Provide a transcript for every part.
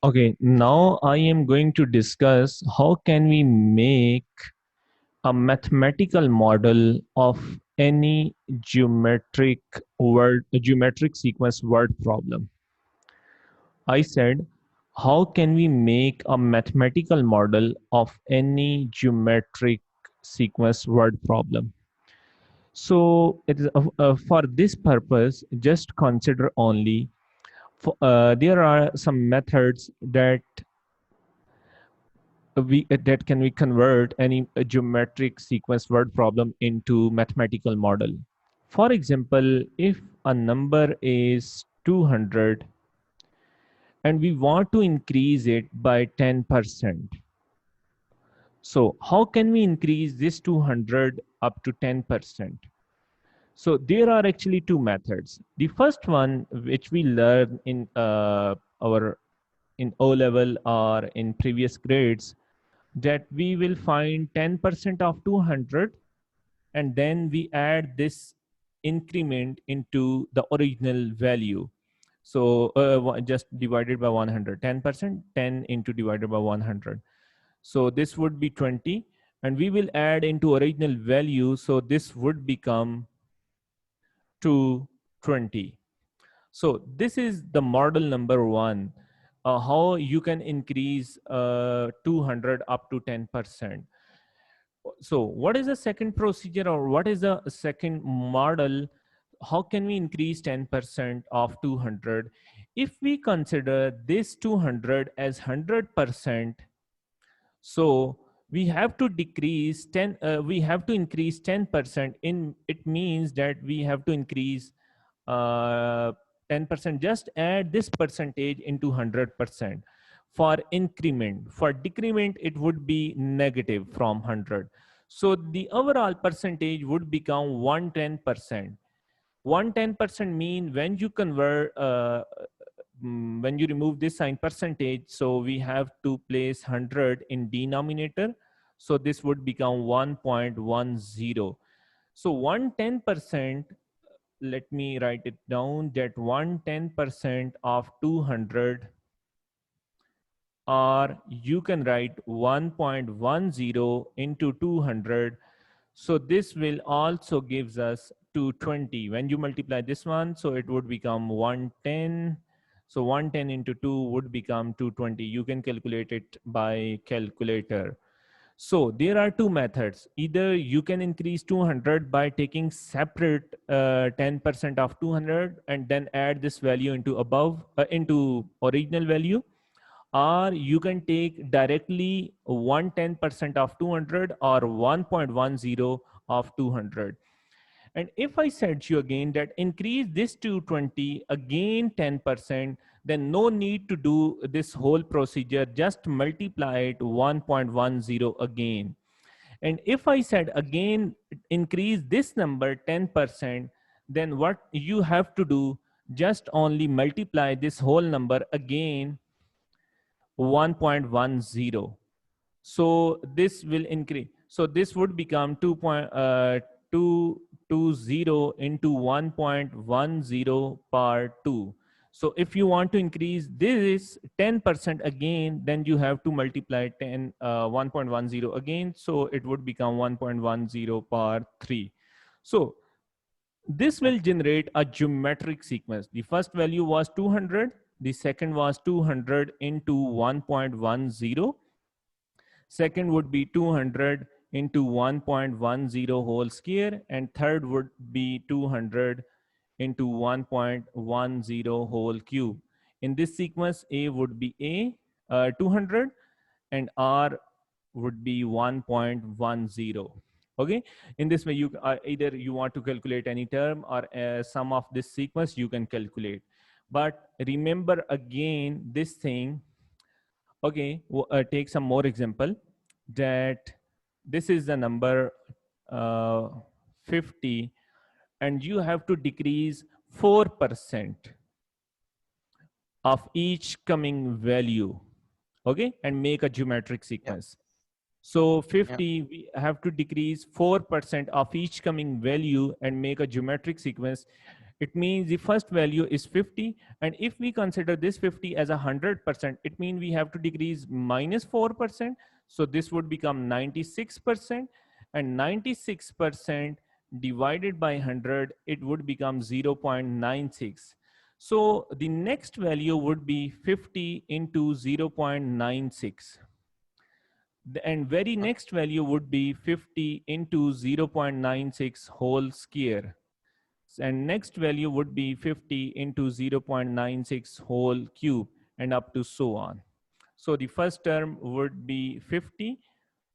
Okay, now I am going to discuss how can we make a mathematical model of any geometric sequence word problem. I said, how can we make a mathematical model of any geometric sequence word problem? So it is for this purpose, just consider only. There are some methods that can we convert any geometric sequence word problem into mathematical model. For example, if a number is 200 and we want to increase it by 10%, so how can we increase this 200 up to 10%? So there are actually two methods. The first one, which we learn in our in O level or in previous grades, that we will find 10% of 200 and then we add this increment into the original value. So just divided by 100, 10%, 10 into divided by 100. So this would be 20 and we will add into original value. So this would become 220. So this is the model number one, how you can increase 200 up to 10%. So what is the second procedure or what is the second model? How can we increase 10% of 200? If we consider this 200 as 100%, so we have to decrease 10, we have to increase 10% in, it means that we have to increase 10%, just add this percentage into 100%. For increment, for decrement, it would be negative from 100. So the overall percentage would become 110%. 110% mean when you convert, when you remove this sign percentage, so we have to place 100 in denominator. So this would become 1.10. So 110%, let me write it down, that 110% of 200, or you can write 1.10 into 200. So this will also gives us 220. When you multiply this one, so it would become 110. So 110 into 2 would become 220. You can calculate it by calculator. So there are two methods. Either you can increase 200 by taking separate 10% of 200 and then add this value into into original value, or you can take directly 110% of 200 or 1.10 of 200. And if I said you again that increase this to 20, again 10%, then no need to do this whole procedure, just multiply it 1.10 again. And if I said again increase this number 10%, then what you have to do, just only multiply this whole number again 1.10. So this will increase. So this would become 2.220 into 1.10 per 2. So if you want to increase this 10% again, then you have to multiply 1.10 again. So it would become 1.10 per 3. So this will generate a geometric sequence. The first value was 200. The second was 200 into 1.10. Second would be 200 into 1.10 whole square. And third would be 200 into 1.10 whole cube. In this sequence, A would be 200 and R would be 1.10. Okay, in this way you either you want to calculate any term or sum of this sequence, you can calculate. But remember again this thing. Okay, take some more example, that this is the number 50 and you have to decrease 4% of each coming value, okay, and make a geometric Yeah. sequence. So Yeah. 50, we have to decrease 4% of each coming value and make a geometric sequence. It means the first value is 50. And if we consider this 50 as 100%, it means we have to decrease minus 4%. So this would become 96%, and 96% divided by 100, it would become 0.96. So the next value would be 50 into 0.96. And very next value would be 50 into 0.96 whole square. And next value would be 50 into 0.96 whole cube, and up to so on. So the first term would be 50,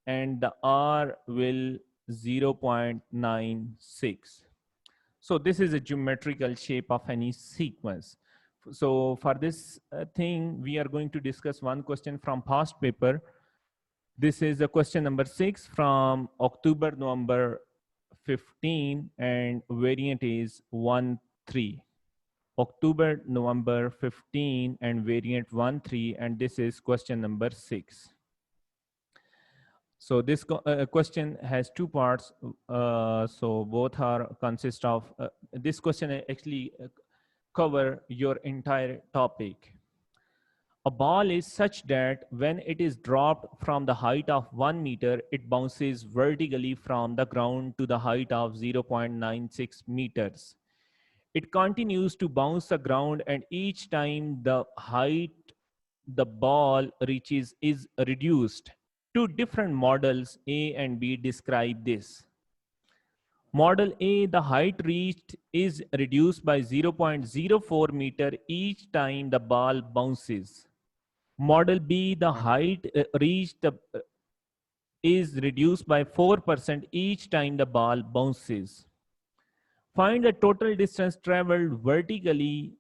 and the R will 0.96. So this is a geometrical shape of any sequence. So for this thing, we are going to discuss one question from past paper. This is the question number 6 from October, November 15, and variant is 1-3. October, November 15, and variant 1-3, and this is question number 6. So this question has two parts. So both are consist of, this question actually cover your entire topic. A ball is such that when it is dropped from the height of 1 meter, it bounces vertically from the ground to the height of 0.96 meters. It continues to bounce the ground, and each time the height the ball reaches is reduced. Two different models A and B describe this. Model A, the height reached is reduced by 0.04 meter each time the ball bounces. Model B, the height reached is reduced by 4% each time the ball bounces. Find the total distance traveled vertically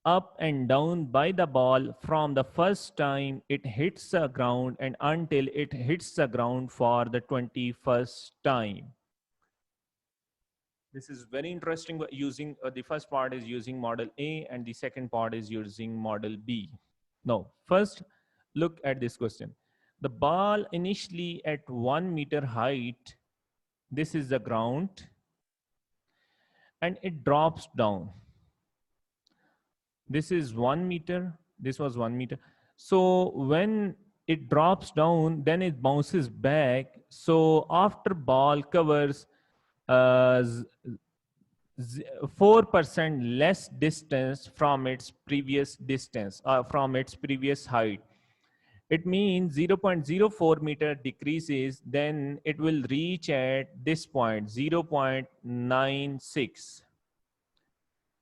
up and down by the ball from the first time it hits the ground and until it hits the ground for the 21st time. This is very interesting. Using the first part is using model A, and the second part is using model B. Now, first look at this question. The ball initially at 1 meter height, this is the ground, and it drops down. This is 1 meter, this was 1 meter. So when it drops down, then it bounces back. So after ball covers 4% less distance from its previous distance, from its previous height. It means 0.04 meter decreases, then it will reach at this point, 0.96.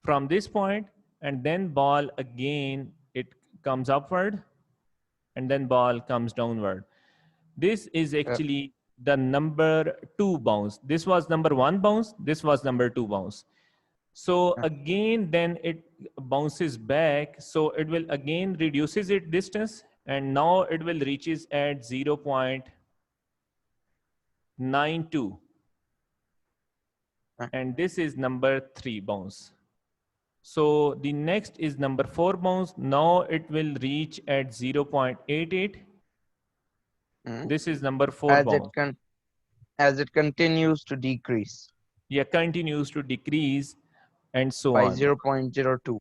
From this point, and then ball again, it comes upward, and then ball comes downward. This is actually the number 2 bounce. This was number 1 bounce, this was number 2 bounce. So again, then it bounces back. So it will again reduces its distance, and now it will reaches at 0.92. And this is number 3 bounce. So the next is number 4 bounce. Now it will reach at 0.88. This is number 4 bounce. As it continues to decrease. Yeah, continues to decrease, and so by on. 0.02.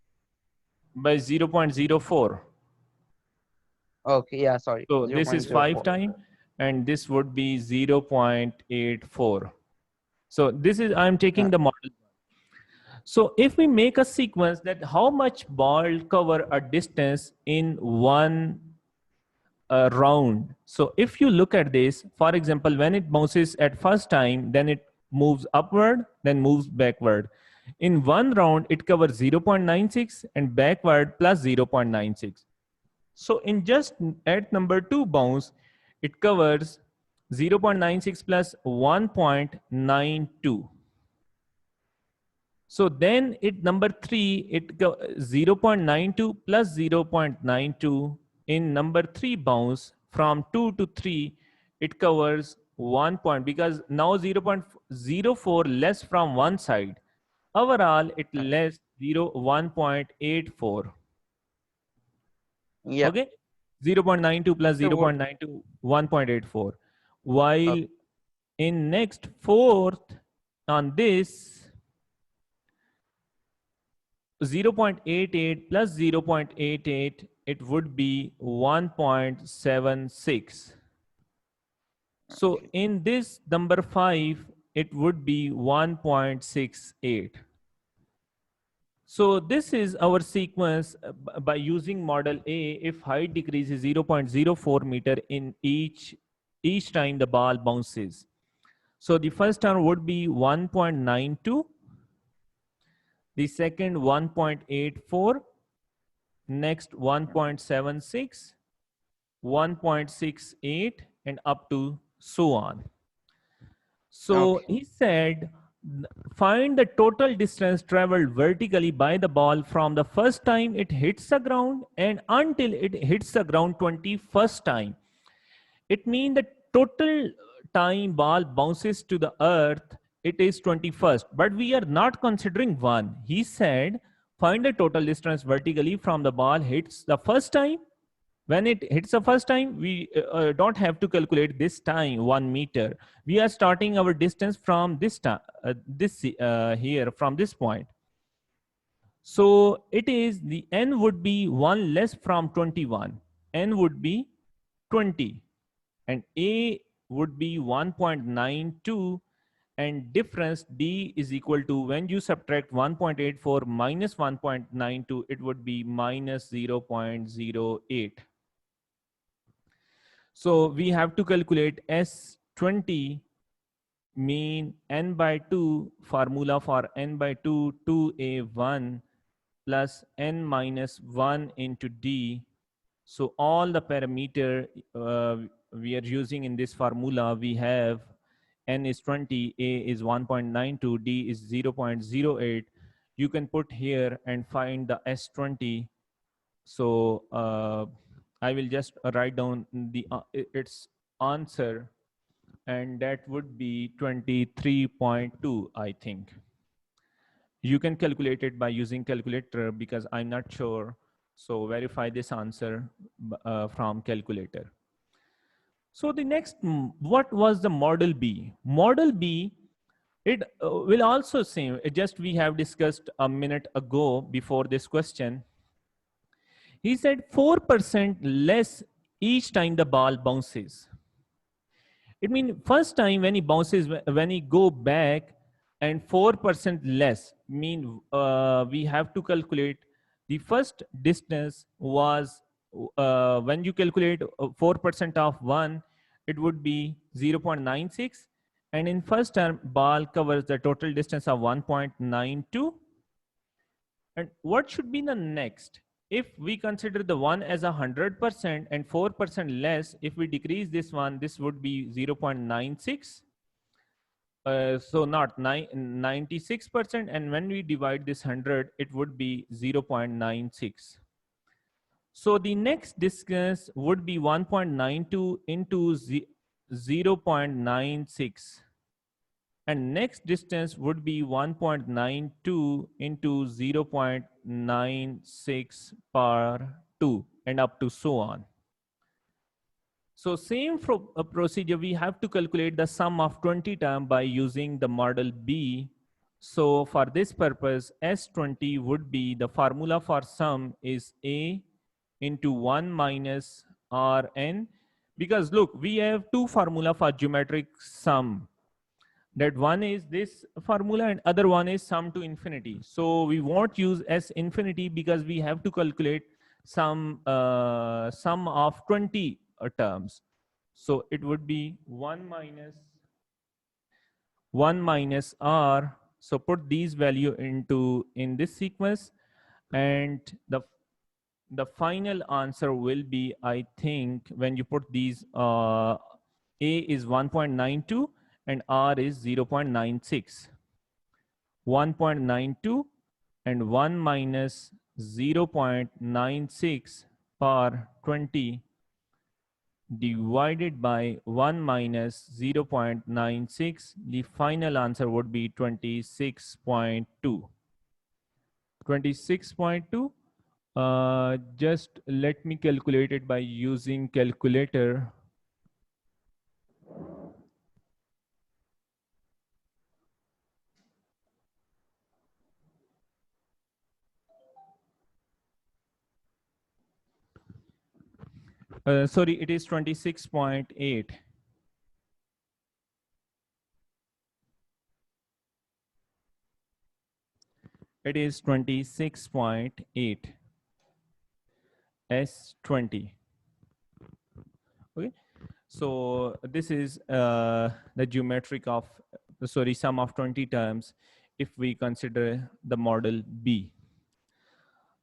By 0.04. Okay, yeah, sorry. So this is 5 times, and this would be 0.84. So this is, I'm taking the model. So if we make a sequence that how much ball cover a distance in one round. So if you look at this, for example, when it bounces at first time, then it moves upward, then moves backward. In one round, it covers 0.96 and backward plus 0.96. So in just at number 2 bounce, it covers 0.96 plus 1.92. So then it number 3, it 0.92 plus 0.92 in number 3 bounce from 2 to 3, it covers 1 point because now 0.04 less from one side. Overall, it less 1.84. Yeah. Okay, 0.92 plus 0.92, 1.84. While in next fourth on this, 0.88 plus 0.88, it would be 1.76. So Okay. in this number 5, it would be 1.68. So this is our sequence by using model A. If height decreases 0.04 meter in each time the ball bounces. So the first term would be 1.92, the second 1.84, next 1.76, 1.68, and up to so on. So Okay. he said, find the total distance traveled vertically by the ball from the first time it hits the ground and until it hits the ground 21st time. It means the total time ball bounces to the earth, it is 21st. But we are not considering one. He said, find the total distance vertically from the ball hits the first time. When it hits the first time, we don't have to calculate this time 1 meter. We are starting our distance from this time, here from this point. So it is the n would be 1 less from 21. N would be 20, and A would be 1.92, and difference D is equal to, when you subtract 1.84 minus 1.92, it would be minus 0.08. So we have to calculate S20, mean n by 2, formula for n by 2, 2A1 plus n minus 1 into D. So all the parameter we are using in this formula, we have n is 20, A is 1.92, D is 0.08. You can put here and find the S20. So I will just write down the its answer, and that would be 23.2, I think. You can calculate it by using calculator because I'm not sure. So verify this answer from calculator. So the next, what was the model B? Model B, it will also same. Just we have discussed a minute ago before this question. He said 4% less each time the ball bounces. It means first time when he bounces, when he go back, and 4% less, mean we have to calculate the first distance was, when you calculate 4% of 1, it would be 0.96. And in first term, ball covers the total distance of 1.92. And what should be the next? If we consider the one as 100% and 4% less, if we decrease this one, this would be 0.96. So not 96%, and when we divide this 100, it would be 0.96. So the next distance would be 1.92 into 0.96. And next distance would be 1.92 into 0.96 per 2, and up to so on. So same procedure, we have to calculate the sum of 20 term by using the model B. So for this purpose, S20 would be, the formula for sum is A into 1 minus Rn. Because look, we have two formula for geometric sum. That one is this formula and other one is sum to infinity. So we won't use S infinity because we have to calculate some sum of 20 terms. So it would be 1 minus R. So put these value in this sequence, and the final answer will be, I think, when you put these, A is 1.92 and R is 0.96. 1.92 and 1 minus 0.96 per 20 divided by 1 minus 0.96, the final answer would be 26.2. 26.2. Just let me calculate it by using calculator. Sorry, it is 26.8. It is 26.8 S20. Okay, so this is the geometric of, sorry, sum of 20 terms if we consider the model B.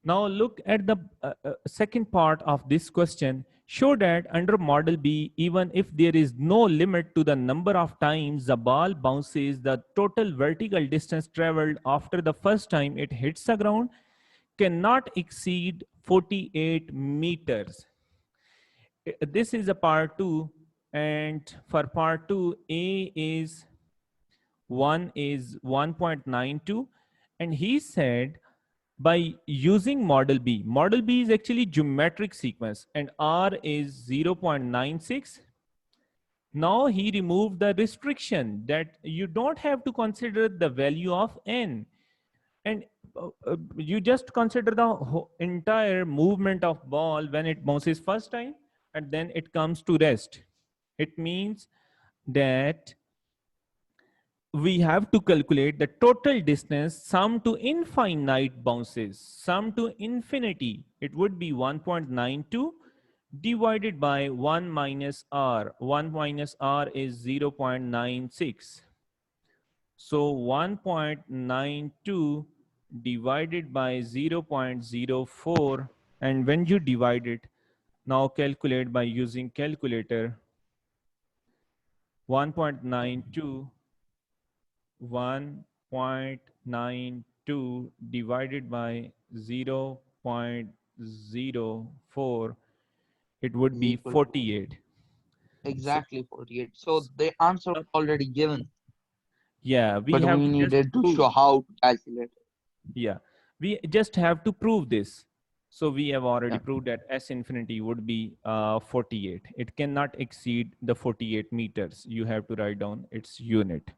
Now look at the second part of this question. Show that under model B, even if there is no limit to the number of times the ball bounces, the total vertical distance traveled after the first time it hits the ground cannot exceed 48 meters. This is a part 2, and for part 2, A is 1.92, and he said by using model B. Model B is actually geometric sequence and R is 0.96. Now he removed the restriction that you don't have to consider the value of N. And you just consider the entire movement of ball when it bounces first time and then it comes to rest. It means that we have to calculate the total distance sum to infinite bounces, sum to infinity. It would be 1.92 divided by 1 minus r. 1 minus r is 0.96. So 1.92 divided by 0.04, and when you divide it, now calculate by using calculator. 1.92 divided by 0.04, it would be Equal to 48. So exactly 48. So the answer uh, already given, yeah, we but have we to just needed to prove. show how to calculate it. Yeah, we just have to prove this. So we have already Yeah. proved that S infinity would be 48. It cannot exceed the 48 meters. You have to write down its unit.